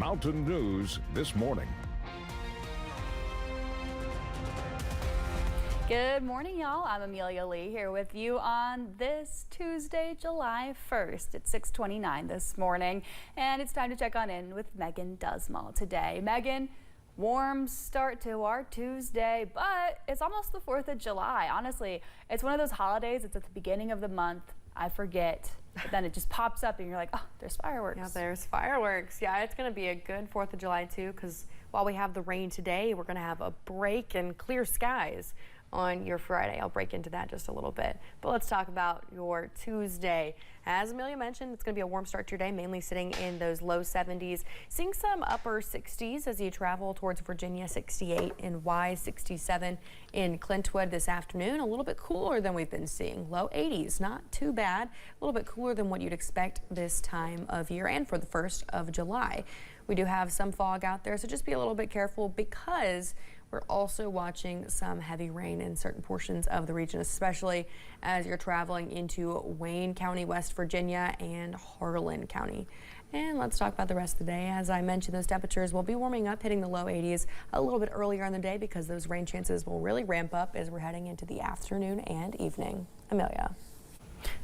Mountain News this morning. Good morning, y'all. I'm Amelia Lee here with you on this Tuesday, July 1st. It's 6:29 this morning, and it's time to check on in with Megan Dusmal today. Megan, warm start to our Tuesday, but it's almost the 4th of July. Honestly, it's one of those holidays. It's at the beginning of the month. I forget, but then it just pops up and you're like, oh, there's fireworks. Yeah, there's fireworks. Yeah, it's going to be a good 4th of July too, because while we have the rain today, we're going to have a break and clear skies on your Friday. I'll break into that just a little bit. But let's talk about your Tuesday. As Amelia mentioned, it's going to be a warm start to your day, mainly sitting in those low 70s, seeing some upper 60s as you travel towards Virginia. 68 in Wise, 67 in Clintwood this afternoon. A little bit cooler than we've been seeing. Low 80s, not too bad. A little bit cooler than what you'd expect this time of year and for the 1st of July. We do have some fog out there, so just be a little bit careful because we're also watching some heavy rain in certain portions of the region, especially as you're traveling into Wayne County, West Virginia, and Harlan County. And let's talk about the rest of the day. As I mentioned, those temperatures will be warming up, hitting the low 80s a little bit earlier in the day because those rain chances will really ramp up as we're heading into the afternoon and evening. Amelia.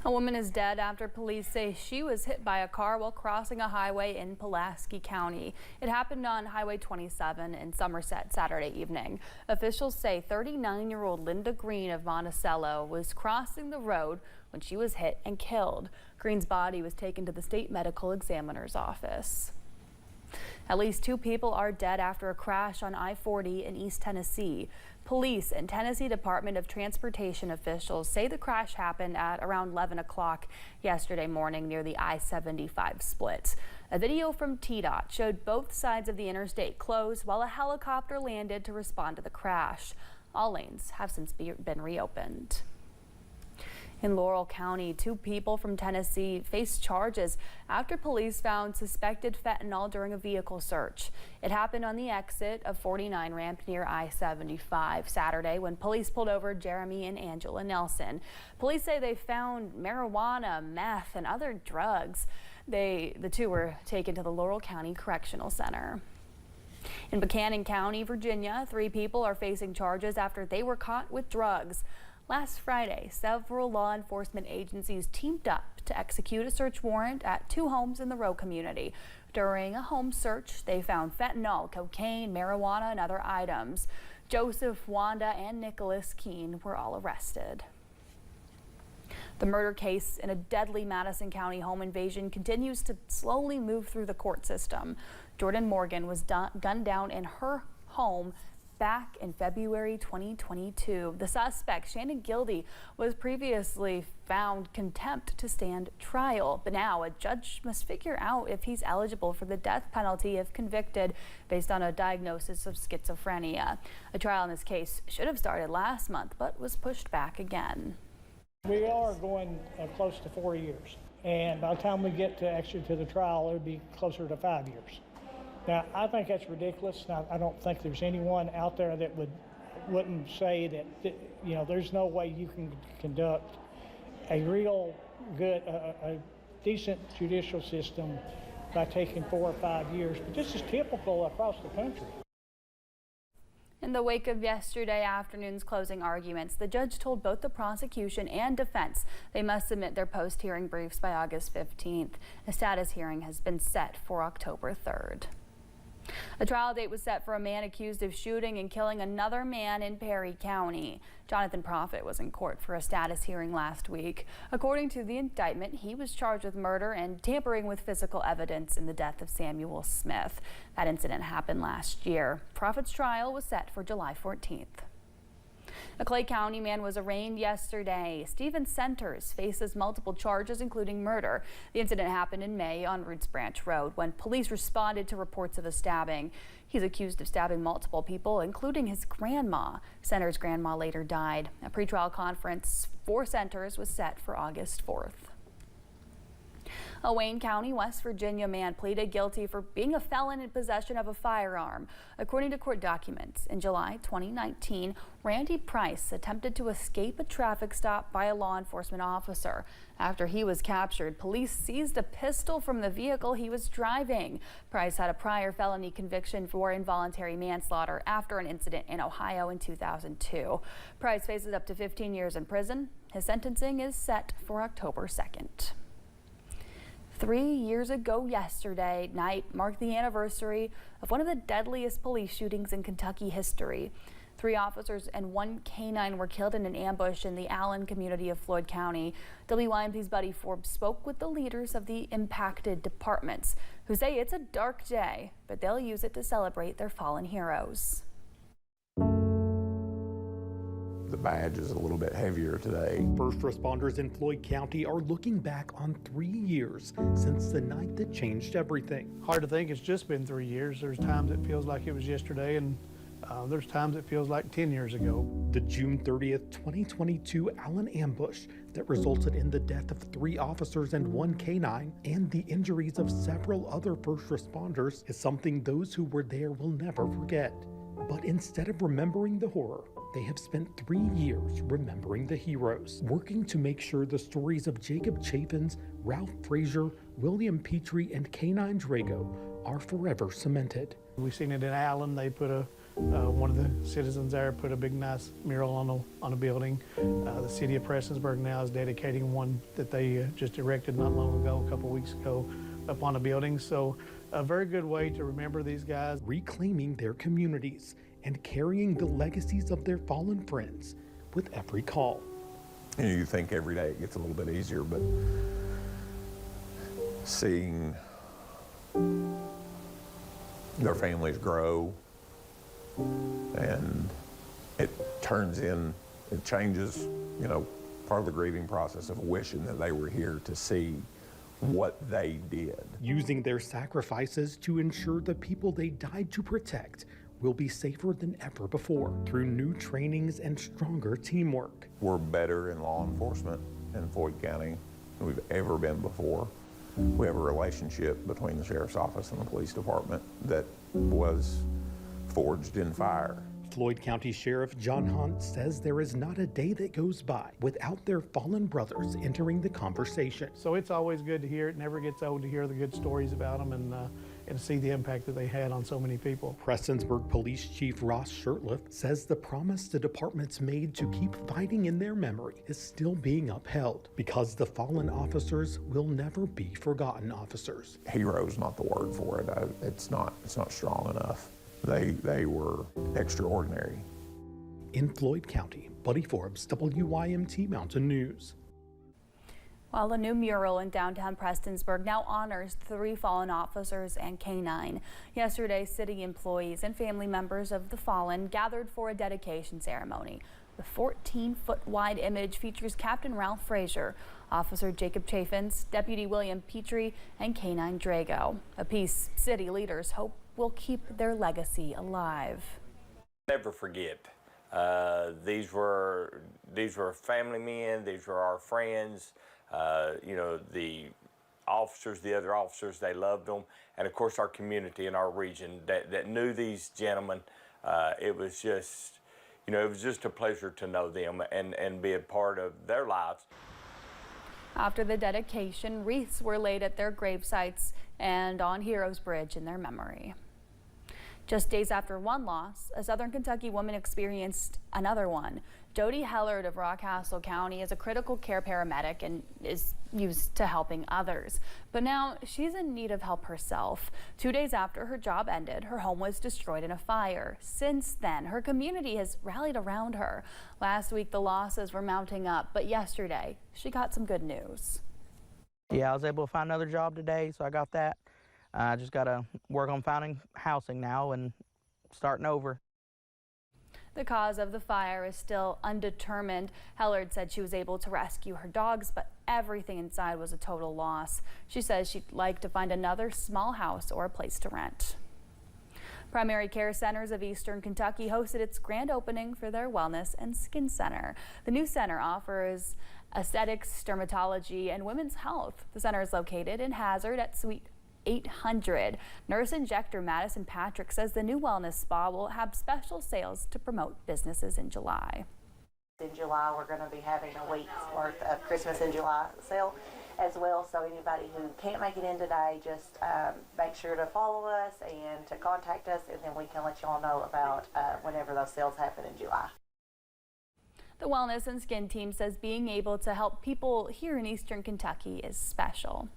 A woman is dead after police say she was hit by a car while crossing a highway in Pulaski County. It happened on Highway 27 in Somerset Saturday evening. Officials say 39-year-old Linda Green of Monticello was crossing the road when she was hit and killed. Green's body was taken to the state medical examiner's office. At least 2 people are dead after a crash on I-40 in East Tennessee. Police and Tennessee Department of Transportation officials say the crash happened at around 11 o'clock yesterday morning near the I-75 split. A video from TDOT showed both sides of the interstate closed while a helicopter landed to respond to the crash. All lanes have since been reopened. In Laurel County, 2 people from Tennessee faced charges after police found suspected fentanyl during a vehicle search. It happened on the exit of 49 ramp near I-75 Saturday when police pulled over Jeremy and Angela Nelson. Police say they found marijuana, meth, and other drugs. The 2 were taken to the Laurel County Correctional Center. In Buchanan County, Virginia, 3 people are facing charges after they were caught with drugs. Last Friday, several law enforcement agencies teamed up to execute a search warrant at 2 homes in the Rowe community. During a home search, they found fentanyl, cocaine, marijuana, and other items. Joseph, Wanda, and Nicholas Keene were all arrested. The murder case in a deadly Madison County home invasion continues to slowly move through the court system. Jordan Morgan was gunned down in her home back in February 2022. The suspect, Shannon Gildy, was previously found contempt to stand trial, but now a judge must figure out if he's eligible for the death penalty if convicted based on a diagnosis of schizophrenia. A trial in this case should have started last month, but was pushed back again. We are going close to 4 years, and by the time we get to the trial, it would be closer to 5 years. Now, I think that's ridiculous. Now, I don't think there's anyone out there that wouldn't say that, you know, there's no way you can conduct a real good, a decent judicial system by taking 4 or 5 years. But this is typical across the country. In the wake of yesterday afternoon's closing arguments, the judge told both the prosecution and defense they must submit their post-hearing briefs by August 15th. A status hearing has been set for October 3rd. A trial date was set for a man accused of shooting and killing another man in Perry County. Jonathan Proffitt was in court for a status hearing last week. According to the indictment, he was charged with murder and tampering with physical evidence in the death of Samuel Smith. That incident happened last year. Proffitt's trial was set for July 14th. A Clay County man was arraigned yesterday. Stephen Centers faces multiple charges, including murder. The incident happened in May on Roots Branch Road when police responded to reports of a stabbing. He's accused of stabbing multiple people, including his grandma. Centers' grandma later died. A pretrial conference for Centers was set for August 4th. A Wayne County, West Virginia man pleaded guilty for being a felon in possession of a firearm. According to court documents, in July 2019, Randy Price attempted to escape a traffic stop by a law enforcement officer. After he was captured, police seized a pistol from the vehicle he was driving. Price had a prior felony conviction for involuntary manslaughter after an incident in Ohio in 2002. Price faces up to 15 years in prison. His sentencing is set for October 2nd. 3 years ago yesterday night marked the anniversary of one of the deadliest police shootings in Kentucky history. 3 officers and 1 canine were killed in an ambush in the Allen community of Floyd County. WYMT's Buddy Forbes spoke with the leaders of the impacted departments, who say it's a dark day, but they'll use it to celebrate their fallen heroes. The badge is a little bit heavier today. First responders in Floyd County are looking back on 3 years since the night that changed everything. Hard to think it's just been 3 years. There's times it feels like it was yesterday, and there's times it feels like 10 years ago. The June 30th, 2022 Allen ambush that resulted in the death of 3 officers and 1 canine and the injuries of several other first responders is something those who were there will never forget. But instead of remembering the horror, they have spent 3 years remembering the heroes, working to make sure the stories of Jacob Chaffins, Ralph Frazier, William Petrie, and Canine Drago are forever cemented. We've seen it in Allen. They put one of the citizens there put a big nice mural on a building. The city of Prestonsburg now is dedicating one that they just erected not long ago, a couple weeks ago, up on a building. So a very good way to remember these guys. Reclaiming their communities and carrying the legacies of their fallen friends with every call. You know, you think every day it gets a little bit easier, but seeing their families grow and it changes, you know, part of the grieving process of wishing that they were here to see what they did. Using their sacrifices to ensure the people they died to protect will be safer than ever before through new trainings and stronger teamwork. We're better in law enforcement in Floyd County than we've ever been before. We have a relationship between the sheriff's office and the police department that was forged in fire. Floyd County Sheriff John Hunt says there is not a day that goes by without their fallen brothers entering the conversation. So it's always good to hear it. Never gets old to hear the good stories about them and see the impact that they had on so many people. Prestonsburg Police Chief Ross Shurtleff says the promise the department's made to keep fighting in their memory is still being upheld because the fallen officers will never be forgotten officers. Hero's not the word for it. It's not strong enough. They were extraordinary. In Floyd County, Buddy Forbes, WYMT Mountain News. Well, a new mural in downtown Prestonsburg now honors 3 fallen officers and canine. Yesterday, city employees and family members of the fallen gathered for a dedication ceremony. The 14-foot wide image features Captain Ralph Frazier, Officer Jacob Chaffins, Deputy William Petrie, and Canine Drago. A piece city leaders hope will keep their legacy alive. Never forget. These were family men. These were our friends. You know, the other officers, they loved them. And of course, our community and our region that knew these gentlemen. It was just, you know, it was just a pleasure to know them and be a part of their lives. After the dedication, wreaths were laid at their grave sites and on Heroes Bridge in their memory. Just days after one loss, a Southern Kentucky woman experienced another one. Jody Hellard of Rockcastle County is a critical care paramedic and is used to helping others. But now she's in need of help herself. 2 days after her job ended, her home was destroyed in a fire. Since then, her community has rallied around her. Last week, the losses were mounting up, but yesterday, she got some good news. Yeah, I was able to find another job today, so I got that. I just got to work on finding housing now and starting over. The cause of the fire is still undetermined. Hellard said she was able to rescue her dogs, but everything inside was a total loss. She says she'd like to find another small house or a place to rent. Primary Care Centers of Eastern Kentucky hosted its grand opening for their Wellness and Skin Center. The new center offers aesthetics, dermatology, and women's health. The center is located in Hazard at Suite 800. Nurse injector Madison Patrick says the new wellness spa will have special sales to promote businesses in July. In July, we're going to be having a week's worth of Christmas in July sale as well. So anybody who can't make it in today, just make sure to follow us and to contact us, and then we can let you all know about whenever those sales happen in July. The Wellness and Skin team says being able to help people here in Eastern Kentucky is special.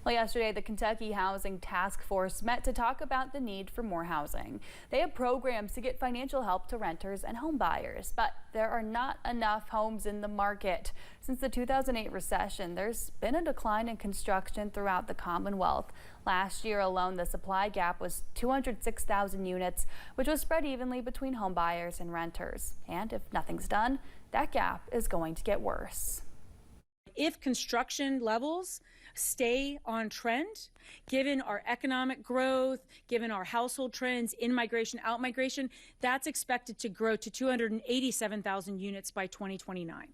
Well, yesterday, the Kentucky Housing Task Force met to talk about the need for more housing. They have programs to get financial help to renters and home buyers, but there are not enough homes in the market. Since the 2008 recession, there's been a decline in construction throughout the Commonwealth. Last year alone, the supply gap was 206,000 units, which was spread evenly between home buyers and renters. And if nothing's done, that gap is going to get worse. If construction levels stay on trend, given our economic growth, given our household trends, in migration, out migration, that's expected to grow to 287,000 units by 2029.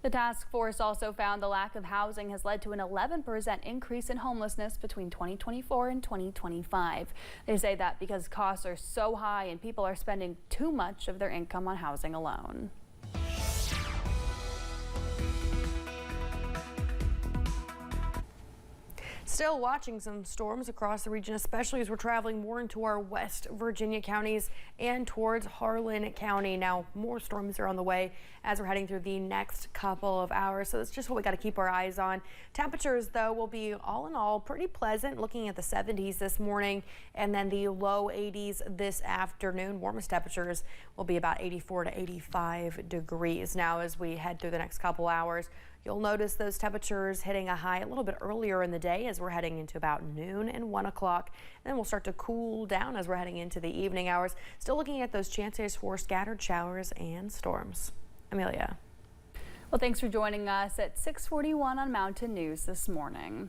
The task force also found the lack of housing has led to an 11% increase in homelessness between 2024 and 2025. They say that because costs are so high and people are spending too much of their income on housing alone. Still watching some storms across the region, especially as we're traveling more into our West Virginia counties and towards Harlan County. Now, more storms are on the way as we're heading through the next couple of hours, so that's just what we got to keep our eyes on. Temperatures, though, will be all in all pretty pleasant, looking at the 70s this morning and then the low 80s this afternoon. Warmest temperatures will be about 84 to 85 degrees. Now, as we head through the next couple hours, you'll notice those temperatures hitting a high a little bit earlier in the day as we're heading into about noon and 1 o'clock. Then we'll start to cool down as we're heading into the evening hours. Still looking at those chances for scattered showers and storms. Amelia. Well, thanks for joining us at 6:41 on Mountain News this morning.